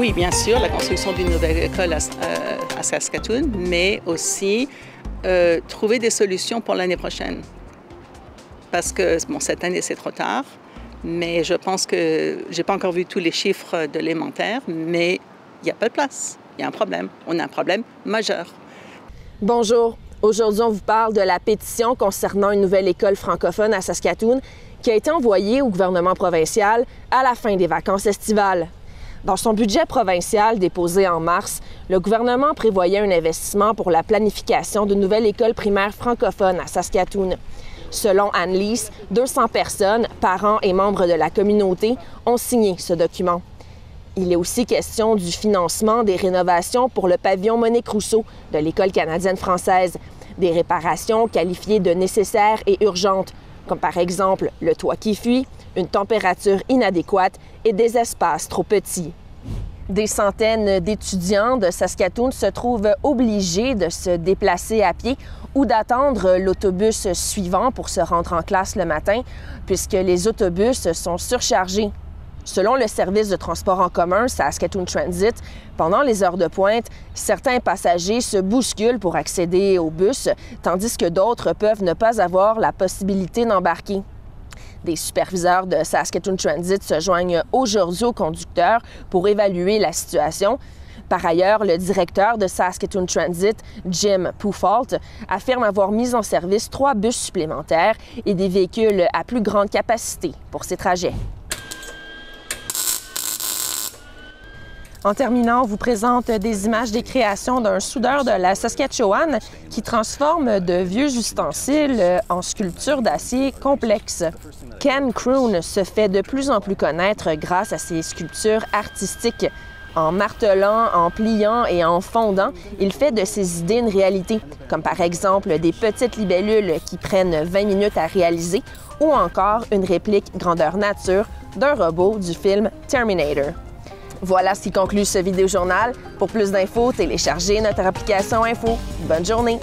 Oui, bien sûr, la construction d'une nouvelle école à Saskatoon, mais aussi trouver des solutions pour l'année prochaine. Parce que, bon, cette année, c'est trop tard, mais je pense que je n'ai pas encore vu tous les chiffres de l'élémentaire, mais il n'y a pas de place. Il y a un problème. On a un problème majeur. Bonjour. Aujourd'hui, on vous parle de la pétition concernant une nouvelle école francophone à Saskatoon qui a été envoyée au gouvernement provincial à la fin des vacances estivales. Dans son budget provincial déposé en mars, le gouvernement prévoyait un investissement pour la planification d'une nouvelle école primaire francophone à Saskatoon. Selon Anne-Lise, 200 personnes, parents et membres de la communauté, ont signé ce document. Il est aussi question du financement des rénovations pour le pavillon Monique Rousseau de l'École canadienne-française, des réparations qualifiées de nécessaires et urgentes, comme par exemple le toit qui fuit, une température inadéquate et des espaces trop petits. Des centaines d'étudiants de Saskatoon se trouvent obligés de se déplacer à pied ou d'attendre l'autobus suivant pour se rendre en classe le matin, puisque les autobus sont surchargés. Selon le service de transport en commun Saskatoon Transit, pendant les heures de pointe, certains passagers se bousculent pour accéder au bus, tandis que d'autres peuvent ne pas avoir la possibilité d'embarquer. Des superviseurs de Saskatoon Transit se joignent aujourd'hui aux conducteurs pour évaluer la situation. Par ailleurs, le directeur de Saskatoon Transit, Jim Pufalt, affirme avoir mis en service 3 bus supplémentaires et des véhicules à plus grande capacité pour ces trajets. En terminant, on vous présente des images des créations d'un soudeur de la Saskatchewan qui transforme de vieux ustensiles en sculptures d'acier complexes. Ken Kroon se fait de plus en plus connaître grâce à ses sculptures artistiques. En martelant, en pliant et en fondant, il fait de ses idées une réalité, comme par exemple des petites libellules qui prennent 20 minutes à réaliser ou encore une réplique grandeur nature d'un robot du film Terminator. Voilà ce qui conclut ce vidéojournal. Pour plus d'infos, téléchargez notre application Info. Bonne journée!